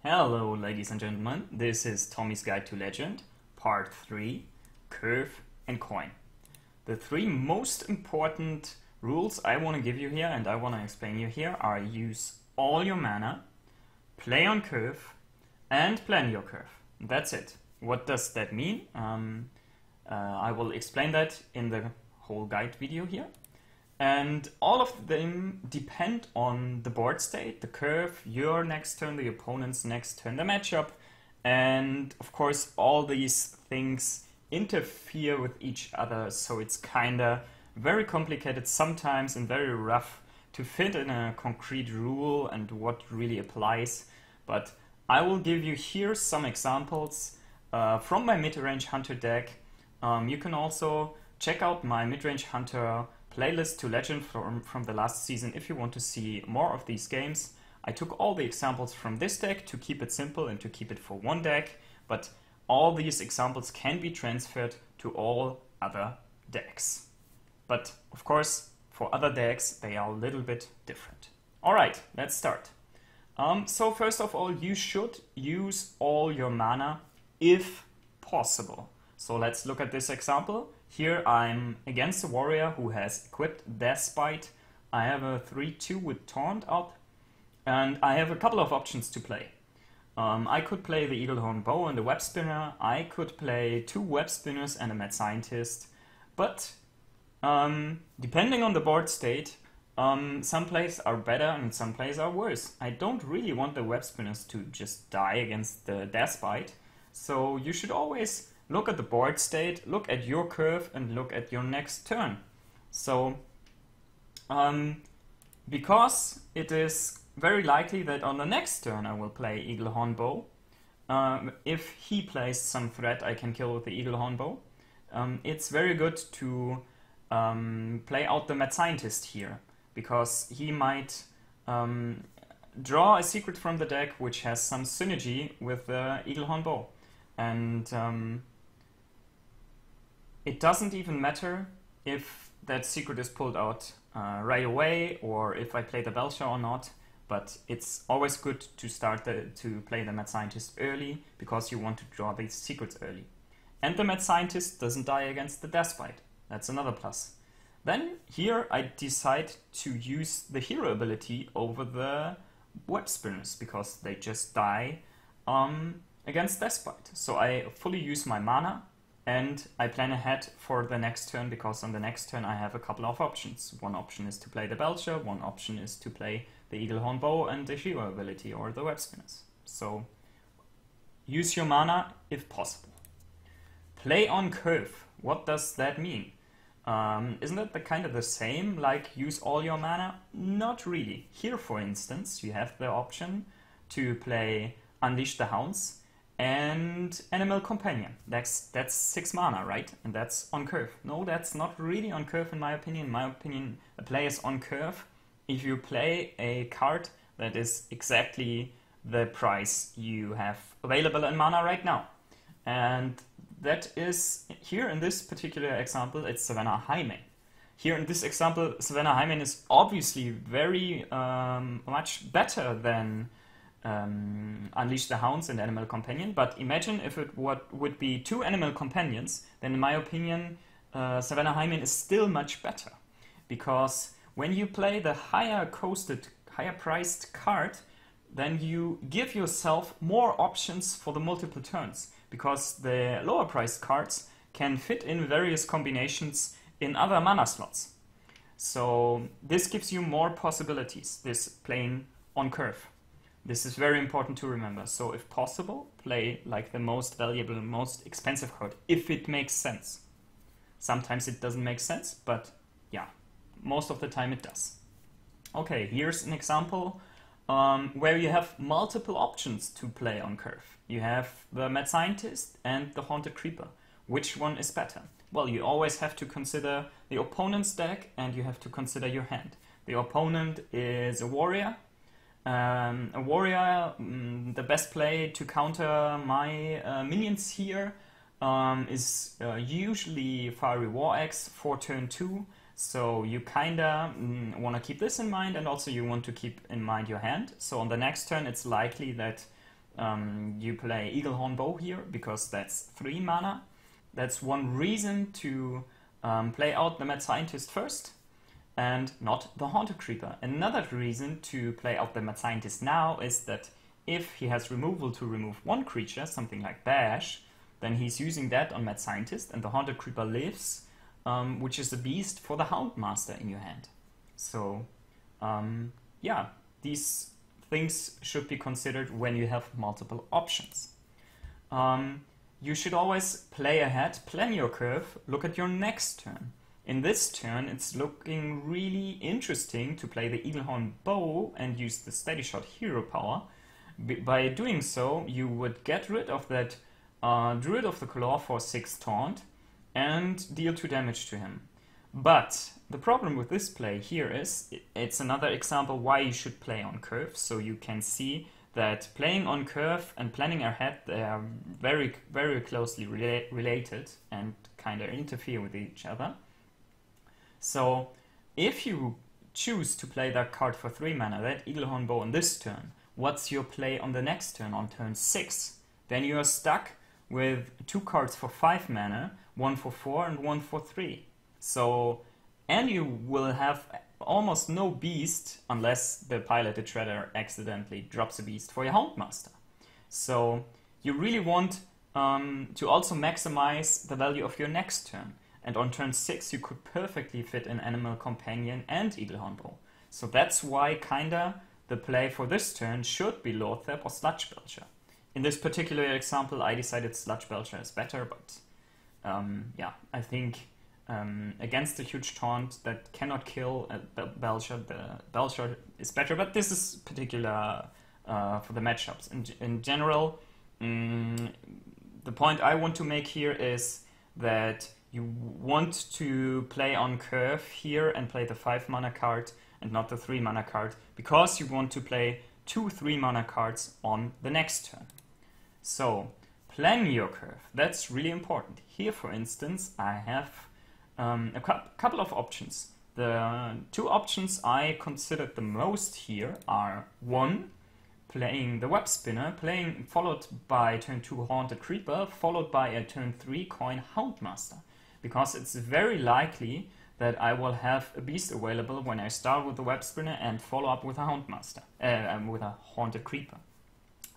Hello ladies and gentlemen, this is Tommy's Guide to Legend, Part 3, Curve and Coin. The three most important rules I want to give you here and I want to explain you here are use all your mana, play on curve and plan your curve. That's it. What does that mean? I will explain that in the whole guide video here. And all of them depend on the board state, the curve, your next turn, the opponent's next turn, the matchup, and of course all these things interfere with each other, so it's kinda very complicated sometimes and very rough to fit in a concrete rule and what really applies. But I will give you here some examples from my mid-range hunter deck. You can also check out my mid-range hunter playlist to Legend from the last season if you want to see more of these games. I took all the examples from this deck to keep it simple and to keep it for one deck, but all these examples can be transferred to all other decks. But of course, for other decks, they are a little bit different. Alright, let's start. So first of all, you should use all your mana if possible. So let's look at this example. Here I'm against a warrior who has equipped Deathbite. I have a 3/2 with Taunt up, and I have a couple of options to play. I could play the Eaglehorn Bow and the Web Spinner. I could play 2 Web Spinners and a Mad Scientist. But depending on the board state, some plays are better and some plays are worse. I don't really want the Web Spinners to just die against the Deathbite, so you should always look at the board state, look at your curve, and look at your next turn. So, because it is very likely that on the next turn I will play Eaglehorn Bow, if he plays some threat I can kill with the Eaglehorn Bow, it's very good to play out the Mad Scientist here, because he might draw a secret from the deck which has some synergy with the Eaglehorn Bow. And it doesn't even matter if that secret is pulled out right away or if I play the Belcher or not, but it's always good to start to play the Mad Scientist early because you want to draw these secrets early. And the Mad Scientist doesn't die against the Deathbite. That's another plus. Then here I decide to use the hero ability over the Web Spinners because they just die against Deathbite. So I fully use my mana and I plan ahead for the next turn, because on the next turn I have a couple of options. One option is to play the Belcher, one option is to play the Eaglehorn Bow and the hero ability or the Web Spinners. So use your mana if possible. Play on curve. What does that mean? Isn't that kind of the same like use all your mana? Not really. Here, for instance, you have the option to play Unleash the Hounds and Animal Companion. That's 6 mana, right? And that's on curve. No, that's not really on curve in my opinion. In my opinion, a play is on curve if you play a card that is exactly the price you have available in mana right now. And that is, here in this particular example, it's Savannah Highmane. Here in this example, Savannah Highmane is obviously very much better than Unleash the Hounds and Animal Companion, but imagine if it would be 2 Animal Companions, then in my opinion Savannah Highmane is still much better, because when you play the higher priced card, then you give yourself more options for the multiple turns, because the lower priced cards can fit in various combinations in other mana slots. So this gives you more possibilities, this playing on curve. This is very important to remember. So if possible, play like the most valuable, most expensive card, if it makes sense. Sometimes it doesn't make sense, but yeah, most of the time it does. Okay, here's an example where you have multiple options to play on curve. You have the Mad Scientist and the Haunted Creeper. Which one is better? Well, you always have to consider the opponent's deck and you have to consider your hand. The opponent is a warrior. The best play to counter my minions here is usually Fiery War Axe for turn 2. So you kinda want to keep this in mind, and also you want to keep in mind your hand. So on the next turn it's likely that you play Eaglehorn Bow here because that's 3 mana. That's one reason to play out the Mad Scientist first and not the Haunted Creeper. Another reason to play out the Mad Scientist now is that if he has removal to remove one creature, something like Bash, then he's using that on Mad Scientist and the Haunted Creeper lives, which is a beast for the Houndmaster in your hand. So, yeah, these things should be considered when you have multiple options. You should always play ahead, plan your curve, look at your next turn. In this turn, it's looking really interesting to play the Eaglehorn Bow and use the Steady Shot hero power. By doing so, you would get rid of that Druid of the Claw for 6 taunt and deal 2 damage to him. But the problem with this play here is, it's another example why you should play on curve, so you can see that playing on curve and planning ahead, they are very, very closely related and kind of interfere with each other. So if you choose to play that card for 3 mana, that Eaglehorn Bow on this turn, what's your play on the next turn, on turn 6? Then you are stuck with 2 cards for 5 mana, 1 for 4 and 1 for 3. So, and you will have almost no beast unless the Piloted Shredder accidentally drops a beast for your Houndmaster. So you really want to also maximize the value of your next turn. And on turn 6 you could perfectly fit an Animal Companion and Eaglehorn Bow. So that's why kinda the play for this turn should be Lothep or Sludge Belcher. In this particular example I decided Sludge Belcher is better, but yeah, I think against a huge taunt that cannot kill Belcher, the Belcher is better, but this is particular for the matchups. In general, the point I want to make here is that you want to play on curve here and play the 5 mana card and not the 3 mana card, because you want to play 2 3 mana cards on the next turn. So, plan your curve. That's really important. Here, for instance, I have a couple of options. The 2 options I considered the most here are 1, playing the Web Spinner, followed by turn 2 Haunted Creeper, followed by a turn 3 Coin Houndmaster. Because it's very likely that I will have a beast available when I start with the Web Spinner and follow up with a Houndmaster, with a Haunted Creeper.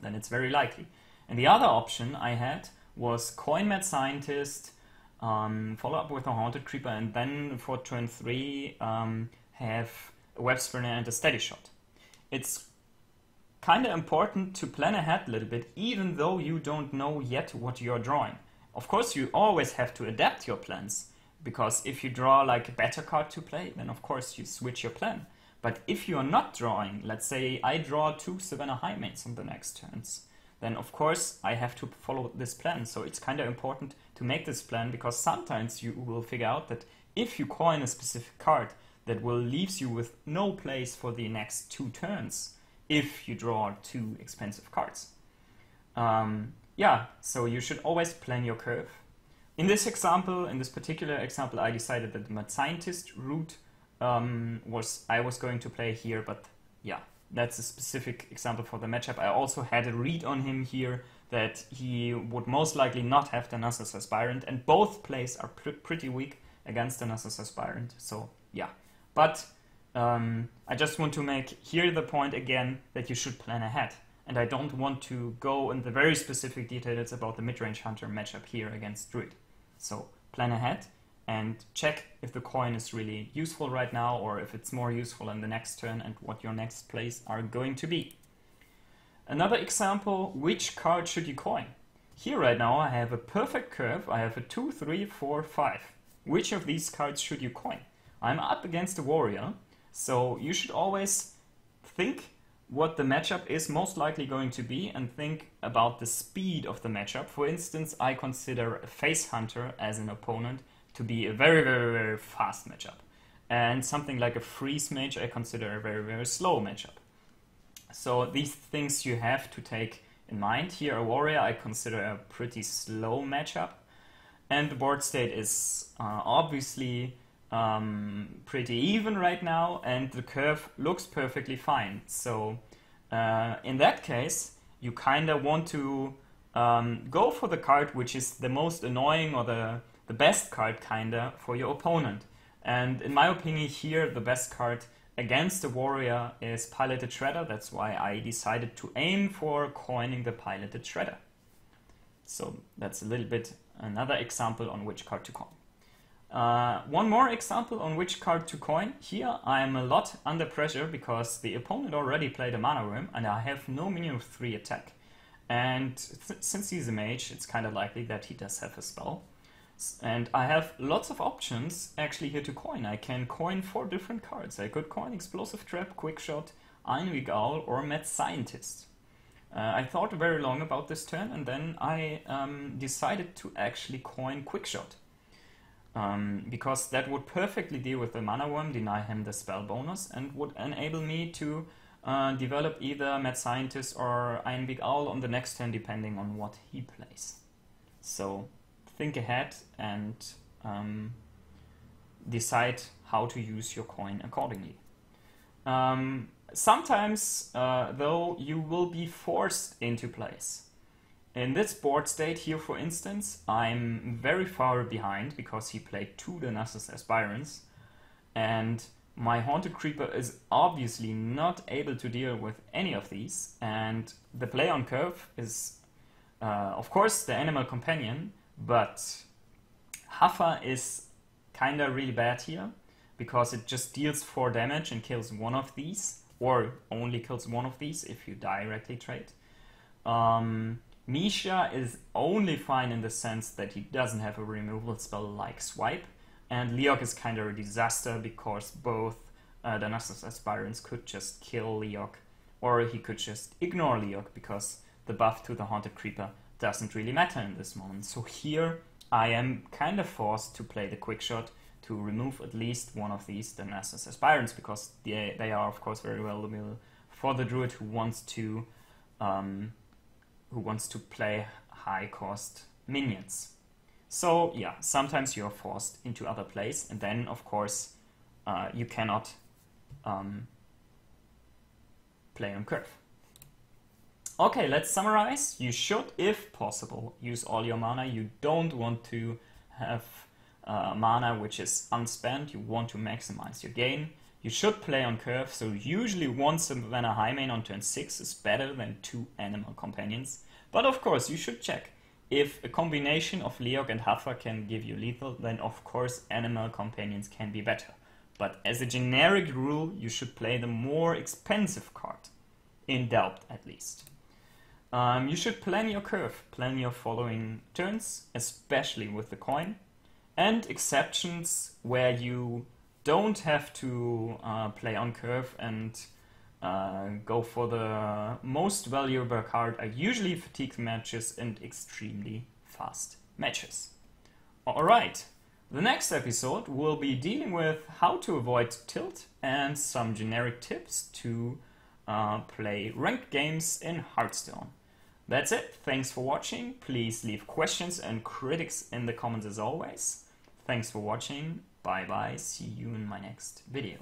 Then it's very likely. And the other option I had was Coin Mad Scientist, follow up with a Haunted Creeper, and then for turn 3 have a Web Spinner and a Steady Shot. It's kind of important to plan ahead a little bit, even though you don't know yet what you're drawing. Of course, you always have to adapt your plans, because if you draw like a better card to play, then of course you switch your plan. But if you are not drawing, let's say I draw 2 Savannah Highmanes on the next turns, then of course I have to follow this plan. So it's kind of important to make this plan, because sometimes you will figure out that if you coin a specific card, that will leaves you with no place for the next 2 turns if you draw 2 expensive cards. Yeah, so you should always plan your curve. In this particular example, I decided that the Mad Scientist route I was going to play here, but yeah, that's a specific example for the matchup. I also had a read on him here that he would most likely not have the Nasus Aspirant, and both plays are pretty weak against the Nasus Aspirant, so yeah. But I just want to make here the point again that you should plan ahead. And I don't want to go in the very specific details about the mid-range hunter matchup here against Druid. So plan ahead and check if the coin is really useful right now, or if it's more useful in the next turn, and what your next plays are going to be. Another example, which card should you coin? Here right now I have a perfect curve. I have a 2, 3, 4, 5. Which of these cards should you coin? I'm up against a warrior, so you should always think what the matchup is most likely going to be and think about the speed of the matchup. For instance, I consider a Face Hunter as an opponent to be a very, very, very fast matchup. And something like a Freeze Mage I consider a very, very slow matchup. So these things you have to take in mind. Here a Warrior I consider a pretty slow matchup. And the board state is obviously pretty even right now, and the curve looks perfectly fine. So in that case, you kind of want to go for the card which is the most annoying or the best card kind of for your opponent. And in my opinion here, the best card against the warrior is Piloted Shredder. That's why I decided to aim for coining the Piloted Shredder. So that's a little bit another example on which card to coin. One more example on which card to coin. Here I am a lot under pressure because the opponent already played a Mana Worm and I have no minion of 3 attack. And since he's a mage, it's kind of likely that he does have a spell. And I have lots of options actually here to coin. I can coin 4 different cards. I could coin Explosive Trap, Quickshot, Einweg Owl or Mad Scientist. I thought very long about this turn and then I decided to actually coin Quickshot. Because that would perfectly deal with the Mana Worm, deny him the spell bonus, and would enable me to develop either Mad Scientist or Einweg Owl on the next turn, depending on what he plays. So think ahead and decide how to use your coin accordingly. Sometimes, though, you will be forced into place. In this board state here, for instance, I'm very far behind because he played 2 Darnassus Aspirants, and my Haunted Creeper is obviously not able to deal with any of these, and the play on curve is, of course, the Animal Companion, but Huffer is kinda really bad here, because it just deals 4 damage and kills one of these, or only kills one of these if you directly trade. Misha is only fine in the sense that he doesn't have a removal spell like Swipe, and Leok is kind of a disaster because both Darnassus Aspirants could just kill Leok, or he could just ignore Leok because the buff to the Haunted Creeper doesn't really matter in this moment. So here I am kind of forced to play the Quickshot to remove at least one of these Darnassus Aspirants, because they are of course very valuable for the druid who wants to play high cost minions. So yeah, sometimes you're forced into other plays, and then of course you cannot play on curve. Okay, let's summarize. You should, if possible, use all your mana. You don't want to have mana which is unspent. You want to maximize your gain. You should play on curve, so usually one Savannah Highmane on turn 6 is better than 2 Animal Companions. But of course, you should check. If a combination of Leok and Huffer can give you lethal, then of course Animal Companions can be better. But as a generic rule, you should play the more expensive card, in doubt at least. You should plan your curve, plan your following turns, especially with the coin, and exceptions where you don't have to play on curve and go for the most valuable card are usually fatigue matches and extremely fast matches. Alright, the next episode will be dealing with how to avoid tilt and some generic tips to play ranked games in Hearthstone. That's it. Thanks for watching. Please leave questions and critics in the comments as always. Thanks for watching. Bye bye. See you in my next video.